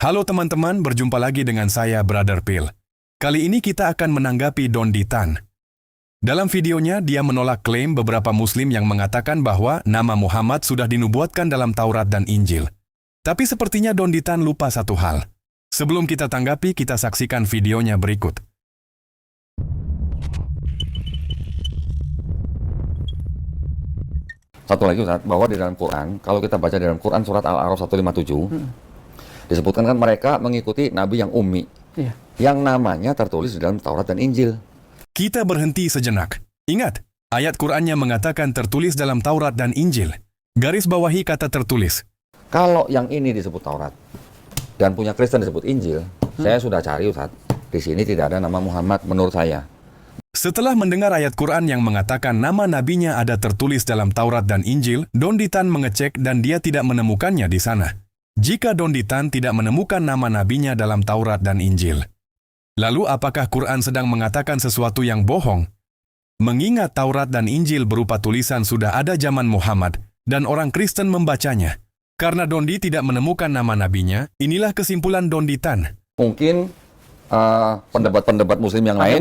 Halo teman-teman, berjumpa lagi dengan saya Brother Phil. Kali ini kita akan menanggapi Dondi Tan. Dalam videonya, dia menolak klaim beberapa muslim yang mengatakan bahwa nama Muhammad sudah dinubuatkan dalam Taurat dan Injil. Tapi sepertinya Dondi Tan lupa satu hal. Sebelum kita tanggapi, kita saksikan videonya berikut. Satu lagi Ustaz, bahwa di dalam Quran, kalau kita baca di dalam Quran surat Al-A'raf 157, disebutkan kan mereka mengikuti nabi yang ummi, yang namanya tertulis di dalam Taurat dan Injil. Kita berhenti sejenak. Ingat, ayat Qurannya mengatakan tertulis dalam Taurat dan Injil. Garis bawahi kata tertulis. Kalau yang ini disebut Taurat dan punya Kristen disebut Injil, saya sudah cari Ustaz, di sini tidak ada nama Muhammad menurut saya. Setelah mendengar ayat Quran yang mengatakan nama nabinya ada tertulis dalam Taurat dan Injil, Dondi Tan mengecek dan dia tidak menemukannya di sana. Jika Dondi Tan tidak menemukan nama nabinya dalam Taurat dan Injil, lalu apakah Quran sedang mengatakan sesuatu yang bohong? Mengingat Taurat dan Injil berupa tulisan sudah ada zaman Muhammad dan orang Kristen membacanya. Karena Dondi tidak menemukan nama nabinya, inilah kesimpulan Dondi Tan. Mungkin pendebat-pendebat muslim yang lain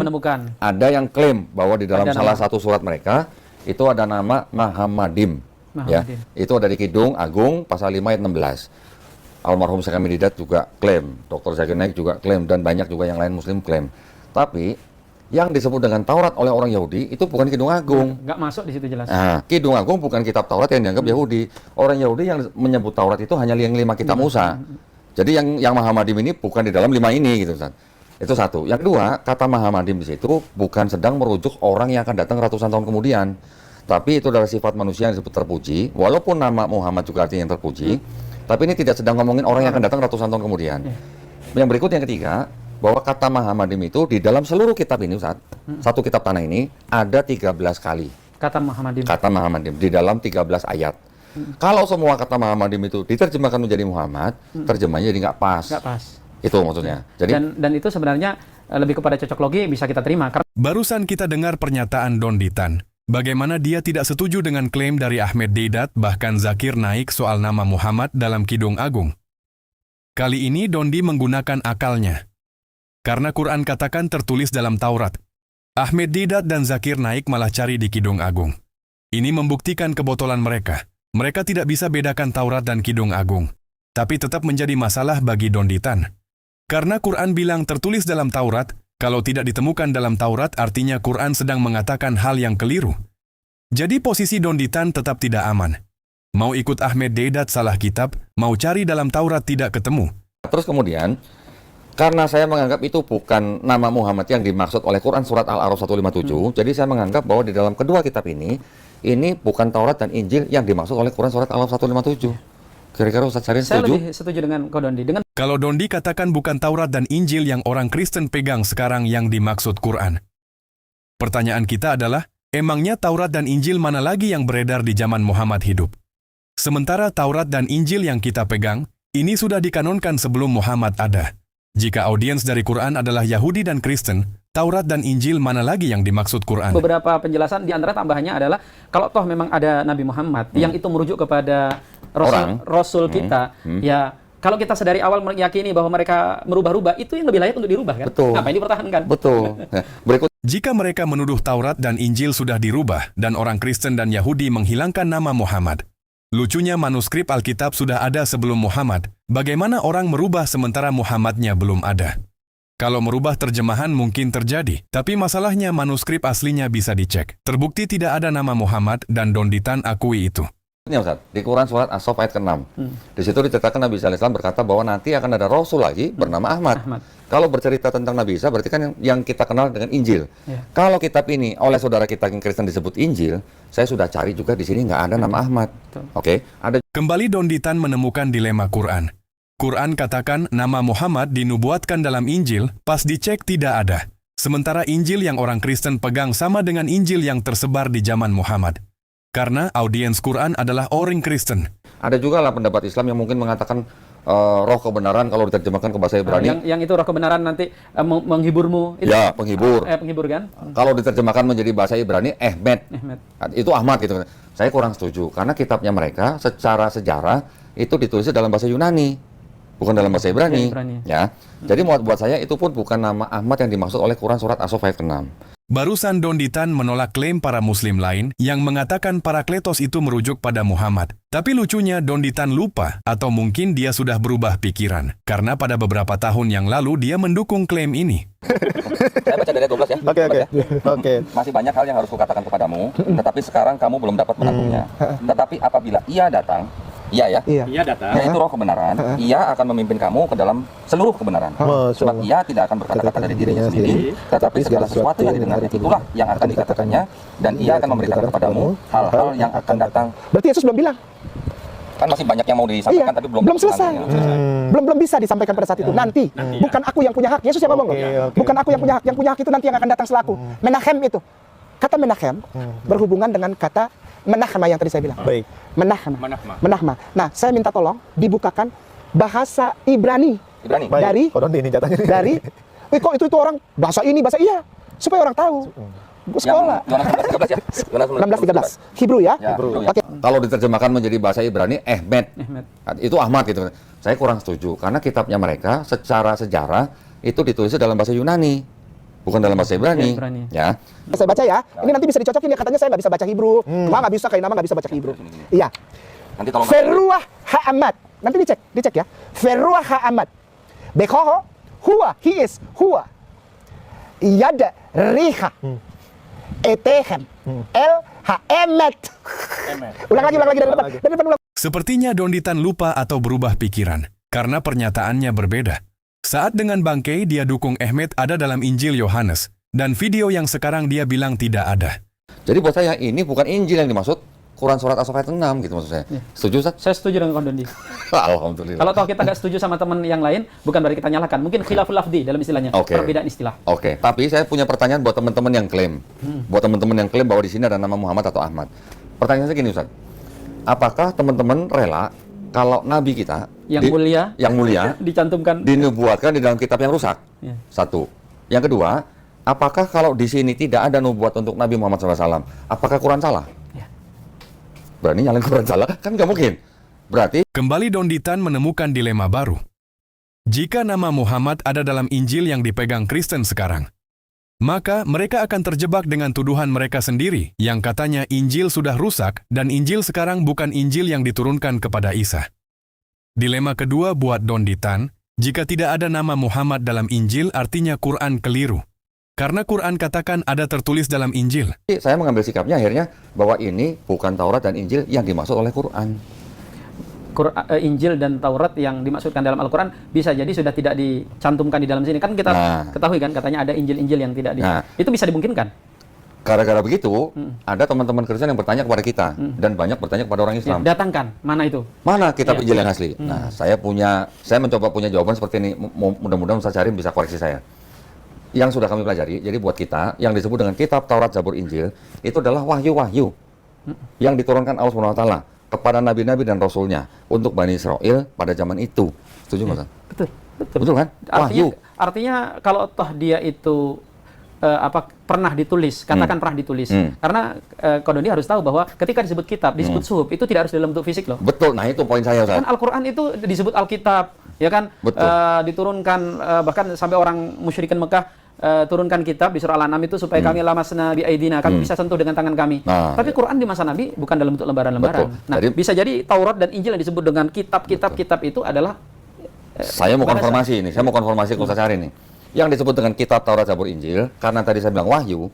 ada yang klaim bahwa di dalam salah satu surat mereka itu ada nama Muhammadim. Ya, itu ada di Kidung Agung pasal 5 ayat 16. Almarhum Syekh Hamid Hidayat juga klaim, Dr. Zakir Naik juga klaim, dan banyak juga yang lain muslim klaim. Tapi yang disebut dengan Taurat oleh orang Yahudi itu bukan Kidung Agung. Nggak masuk di situ jelas. Nah, Kidung Agung bukan kitab Taurat yang dianggap Yahudi. Orang Yahudi yang menyebut Taurat itu hanya yang 5 kitab Musa. Jadi yang Muhammadim ini bukan di dalam 5 ini gitu, Ustaz. Itu satu. Yang kedua, kata Muhammadim di situ bukan sedang merujuk orang yang akan datang ratusan tahun kemudian. Tapi itu adalah sifat manusia yang disebut terpuji. Walaupun nama Muhammad juga artinya yang terpuji, tapi ini tidak sedang ngomongin orang yang akan datang ratusan tahun kemudian. Yang berikut yang ketiga, bahwa kata Muhammadim itu di dalam seluruh kitab ini, Ustaz, satu kitab tanah ini ada 13 kali. Kata Muhammadim. Kata Muhammadim di dalam 13 ayat. Kalau semua kata Muhammadim itu diterjemahkan menjadi Muhammad, terjemahnya jadi nggak pas. Nggak pas. Itu maksudnya. Jadi dan itu sebenarnya lebih kepada cocok logi bisa kita terima. Barusan kita dengar pernyataan Dondi Tan. Bagaimana dia tidak setuju dengan klaim dari Ahmed Deedat bahkan Zakir Naik soal nama Muhammad dalam Kidung Agung. Kali ini Dondi menggunakan akalnya. Karena Quran katakan tertulis dalam Taurat. Ahmed Deedat dan Zakir Naik malah cari di Kidung Agung. Ini membuktikan kebotolan mereka. Mereka tidak bisa bedakan Taurat dan Kidung Agung. Tapi tetap menjadi masalah bagi Dondi Tan. Karena Quran bilang tertulis dalam Taurat, kalau tidak ditemukan dalam Taurat artinya Quran sedang mengatakan hal yang keliru. Jadi posisi Dondi Tan tetap tidak aman. Mau ikut Ahmed Deedat salah kitab, mau cari dalam Taurat tidak ketemu. terus kemudian, karena saya menganggap itu bukan nama Muhammad yang dimaksud oleh Quran surat Al-A'raf 157, jadi saya menganggap bahwa di dalam kedua kitab ini bukan Taurat dan Injil yang dimaksud oleh Quran surat Al-A'raf 157. Kira-kira Ustaz Syahrin setuju? Saya lebih setuju dengan Ko Dondi. Kalau Dondi katakan bukan Taurat dan Injil yang orang Kristen pegang sekarang yang dimaksud Quran. Pertanyaan kita adalah, emangnya Taurat dan Injil mana lagi yang beredar di zaman Muhammad hidup? Sementara Taurat dan Injil yang kita pegang, ini sudah dikanonkan sebelum Muhammad ada. Jika audiens dari Quran adalah Yahudi dan Kristen, Taurat dan Injil mana lagi yang dimaksud Quran? Beberapa penjelasan, di antara tambahannya adalah, kalau toh memang ada Nabi Muhammad, yang itu merujuk kepada Rasul kita, ya kalau kita sedari awal meyakini bahwa mereka merubah-rubah, itu yang lebih layak untuk dirubah kan? Betul. Apa yang dipertahankan? Betul. Berikut. Jika mereka menuduh Taurat dan Injil sudah dirubah dan orang Kristen dan Yahudi menghilangkan nama Muhammad, lucunya manuskrip Alkitab sudah ada sebelum Muhammad, bagaimana orang merubah sementara Muhammadnya belum ada? Kalau merubah terjemahan mungkin terjadi, tapi masalahnya manuskrip aslinya bisa dicek. Terbukti tidak ada nama Muhammad dan Dondi Tan akui itu. Ini Ustaz, di Quran surat As-Saff ayat ke-6. Di situ diceritakan Nabi Isa AS berkata bahwa nanti akan ada Rasul lagi bernama Ahmad. Kalau bercerita tentang Nabi Isa berarti kan yang kita kenal dengan Injil. Kalau kitab ini oleh saudara kita yang Kristen disebut Injil, saya sudah cari juga di sini nggak ada nama Ahmad. Oke, ada. Kembali Dondi Tan menemukan dilema Quran. Quran katakan nama Muhammad dinubuatkan dalam Injil, pas dicek tidak ada. Sementara Injil yang orang Kristen pegang sama dengan Injil yang tersebar di zaman Muhammad. Karena audiens Quran adalah orang Kristen. Ada juga lah pendapat Islam yang mungkin mengatakan roh kebenaran kalau diterjemahkan ke bahasa Ibrani. Yang itu roh kebenaran nanti menghiburmu. Itu, ya, penghibur. Penghibur kan? Kalau diterjemahkan menjadi bahasa Ibrani, itu Ahmad gitu. Saya kurang setuju karena kitabnya mereka secara sejarah itu ditulis dalam bahasa Yunani. bukan dalam bahasa Ibrani. Ibrani. Ya. Jadi buat saya itu pun bukan nama Ahmad yang dimaksud oleh Quran surat As-Saff ayat ke-6. Barusan Donditan menolak klaim para muslim lain yang mengatakan Parakletos itu merujuk pada Muhammad. Tapi lucunya Donditan lupa atau mungkin dia sudah berubah pikiran. Karena pada beberapa tahun yang lalu dia mendukung klaim ini. Saya baca dari 12 ya. Oke. Masih banyak hal yang harus kukatakan kepadamu, tetapi sekarang kamu belum dapat menangguhnya. Tetapi apabila ia datang, iya ya, Iya. yaitu roh kebenaran, ia akan memimpin kamu ke dalam seluruh kebenaran. Sebab ia tidak akan berkata-kata dari dirinya sendiri, tetapi segala sesuatu yang didengar itulah yang akan dikatakannya, dan ia akan memberitakan kepadamu hal-hal yang akan datang. Berarti Yesus belum bilang. Kan masih banyak yang mau disampaikan, tapi belum selesai. Belum bisa disampaikan pada saat itu. Nanti. Bukan aku yang punya hak. Yesus yang ngomong. Bukan aku yang punya hak. Yang punya hak itu nanti yang akan datang setelah aku. Menachem itu. Kata menachem berhubungan dengan kata menahma yang tadi saya bilang. Baik. Menahma. Nah, saya minta tolong dibukakan bahasa Ibrani Ibrani. Baik. dari Kodon ini jatahnya. kok itu orang bahasa ini bahasa iya supaya orang tahu. Gue sekolah. Yohanes 13 ya. Yohanes 16:13. Hebrew ya. Ya, Hebrew ya. Oke. Kalau diterjemahkan menjadi bahasa Ibrani, Ahmed. Ahmed. Itu Ahmad gitu. Saya kurang setuju karena kitabnya mereka secara sejarah itu ditulisnya dalam bahasa Yunani, bukan dalam bahasa Ibrani. Ibrani. Ya. Saya baca ya. Ini nanti bisa dicocokin ya, katanya saya nggak bisa baca Hebrew. Cuma nggak bisa, kayak nama nggak bisa baca Hebrew. Iya. Nanti tolong. Feruah Ha'amad. Nanti dicek ya. Feruah Ha'amad. Bekoho, huwa, he is, huwa. Yada riha. Etehem. El Ha'emet. Ulang lagi dari depan ulang. Sepertinya Donditan lupa atau berubah pikiran, karena pernyataannya berbeda. Saat dengan bangkai dia dukung Ahmed ada dalam Injil Yohanes, dan video yang sekarang dia bilang tidak ada. Jadi buat saya ini bukan Injil yang dimaksud, Quran surat As-Saff ayat 6 gitu maksud saya. Setuju Ustaz? Saya setuju dengan Kon Dondi. Alhamdulillah. Kalau toh kita nggak setuju sama teman yang lain, bukan berarti kita nyalakan. Mungkin khilaful lafdi dalam istilahnya, Oke. perbedaan istilah. Oke, tapi saya punya pertanyaan buat teman-teman yang klaim. Buat teman-teman yang klaim bahwa di sini ada nama Muhammad atau Ahmad. Pertanyaan saya gini Ustaz. Apakah teman-teman rela kalau nabi kita Yang mulia dicantumkan dinubuatkan di dalam kitab yang rusak? Ya. Satu. Yang kedua, apakah kalau di sini tidak ada nubuat untuk Nabi Muhammad SAW, apakah Quran salah? Ya. Berani nyalain Quran salah? Kan nggak mungkin. Berarti Kembali Donditan menemukan dilema baru. Jika nama Muhammad ada dalam Injil yang dipegang Kristen sekarang, maka mereka akan terjebak dengan tuduhan mereka sendiri yang katanya Injil sudah rusak dan Injil sekarang bukan Injil yang diturunkan kepada Isa. Dilema kedua buat Donditan, jika tidak ada nama Muhammad dalam Injil artinya Quran keliru. Karena Quran katakan ada tertulis dalam Injil. saya mengambil sikapnya akhirnya bahwa ini bukan Taurat dan Injil yang dimaksud oleh Quran. Injil dan Taurat yang dimaksudkan dalam Al-Quran bisa jadi sudah tidak dicantumkan di dalam sini. Kan kita ketahui kan katanya ada Injil-Injil yang tidak itu bisa dimungkinkan. Gara-gara begitu, ada teman-teman Kristen yang bertanya kepada kita dan banyak bertanya kepada orang Islam. Ya, datangkan mana itu? Mana kitab Injil yang asli? Nah, saya mencoba punya jawaban seperti ini. Mudah-mudahan Ustaz Syahrim bisa koreksi saya. Yang sudah kami pelajari, jadi buat kita yang disebut dengan kitab Taurat, Zabur, Injil itu adalah wahyu-wahyu yang diturunkan Allah Subhanahu wa taala kepada nabi-nabi dan rasulnya untuk Bani Israel pada zaman itu. Setuju Mas? Betul kan? Wahyu. Artinya kalau toh dia itu pernah ditulis, katakan pernah ditulis. Karena Kodoni harus tahu bahwa ketika disebut kitab, disebut suhuf, itu tidak harus dalam bentuk fisik loh. Betul, nah itu poin saya Ustaz. Kan Al-Quran itu disebut Alkitab, ya kan? Diturunkan bahkan sampai orang musyrikin Mekah turunkan kitab di surah Al-An'am itu supaya kami lamasna bi aidina, kami bisa sentuh dengan tangan kami. Tapi Quran di masa Nabi bukan dalam bentuk lembaran-lembaran. Nah, bisa jadi Taurat dan Injil yang disebut dengan kitab-kitab itu adalah saya mau konfirmasi ini, saya mau konfirmasi ke Ustaz Syahrim ini. Yang disebut dengan kitab Taurat, Zabur, Injil, karena tadi saya bilang wahyu,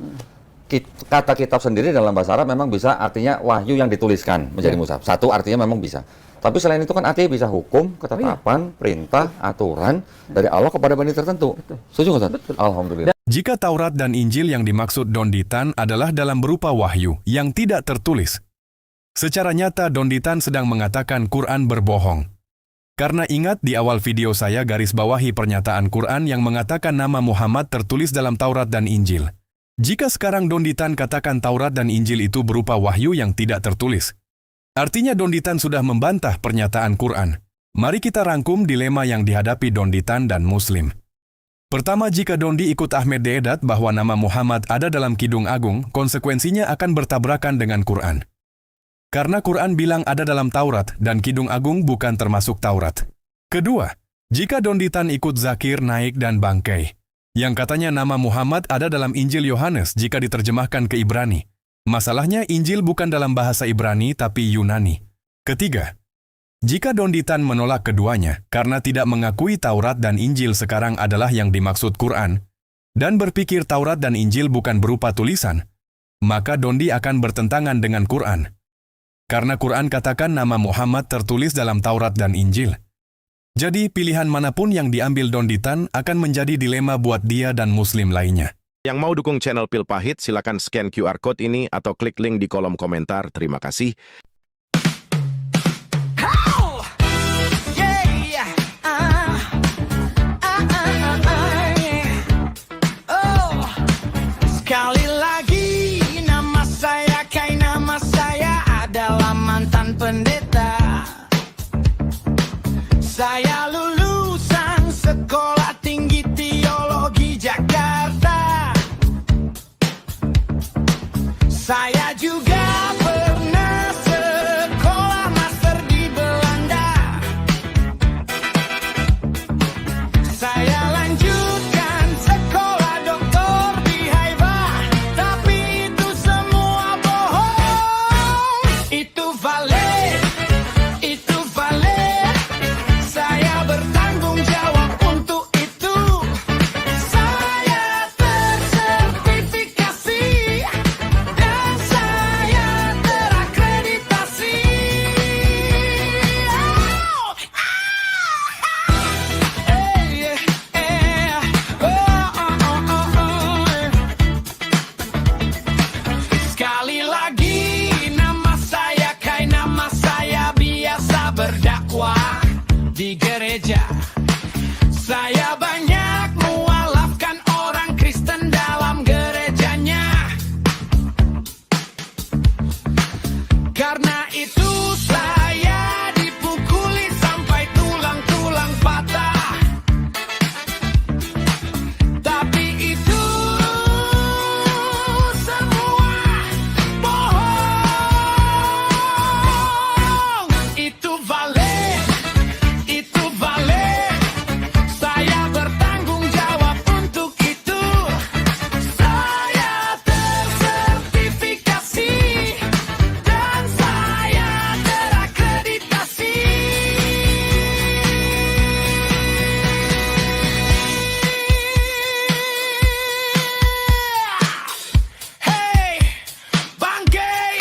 kata kitab sendiri dalam bahasa Arab memang bisa artinya wahyu yang dituliskan menjadi mushaf. Satu artinya memang bisa. Tapi selain itu kan artinya bisa hukum, ketetapan, perintah, aturan dari Allah kepada bani tertentu. Setuju Ustaz? Alhamdulillah. Jika Taurat dan Injil yang dimaksud Donditan adalah dalam berupa wahyu yang tidak tertulis, secara nyata Donditan sedang mengatakan Quran berbohong. Karena ingat di awal video saya garis bawahi pernyataan Quran yang mengatakan nama Muhammad tertulis dalam Taurat dan Injil. Jika sekarang Donditan katakan Taurat dan Injil itu berupa wahyu yang tidak tertulis, artinya Donditan sudah membantah pernyataan Quran. Mari kita rangkum dilema yang dihadapi Donditan dan Muslim. Pertama, jika Dondi ikut Ahmed Deedat bahwa nama Muhammad ada dalam Kidung Agung, konsekuensinya akan bertabrakan dengan Quran. Karena Quran bilang ada dalam Taurat dan Kidung Agung bukan termasuk Taurat. Kedua, Jika Donditan ikut Zakir, Naik, dan Bangkai, yang katanya nama Muhammad ada dalam Injil Yohanes jika diterjemahkan ke Ibrani, masalahnya Injil bukan dalam bahasa Ibrani tapi Yunani. Ketiga, jika Donditan menolak keduanya karena tidak mengakui Taurat dan Injil sekarang adalah yang dimaksud Quran, dan berpikir Taurat dan Injil bukan berupa tulisan, maka Dondi akan bertentangan dengan Quran. Karena Quran katakan nama Muhammad tertulis dalam Taurat dan Injil. Jadi pilihan manapun yang diambil Donditan akan menjadi dilema buat dia dan Muslim lainnya. Yang mau dukung channel Pil Pahit, silakan scan QR Code ini atau klik link di kolom komentar. Terima kasih. Sekali lagi nama saya adalah mantan pendeta. Saya lulusan Sekolah Tinggi Teologi Jakarta. Saya juga pernah sekolah master di Belanda. Saya lanjutkan sekolah doktor di Haifa. Tapi itu semua bohong. Itu valid. Itu valid. Saya bertanggung jawab untuk itu. Saya tersertifikasi dan saya terakreditasi. Sekali lagi nama saya biasa berdakwah di gereja. Saya banyak mualafkan orang Kristen dalam gerejanya. Karena itu saya dipukuli sampai tulang-tulang patah. Tapi itu semua bohong. Itu valid. Itu valid. Saya bertanggung jawab untuk itu. Saya tersertifikasi dan saya terakreditasi. Hey, Bangkai,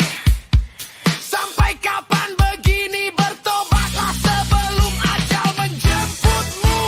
sampai kapan begini? Bertobatlah sebelum ajal menjemputmu.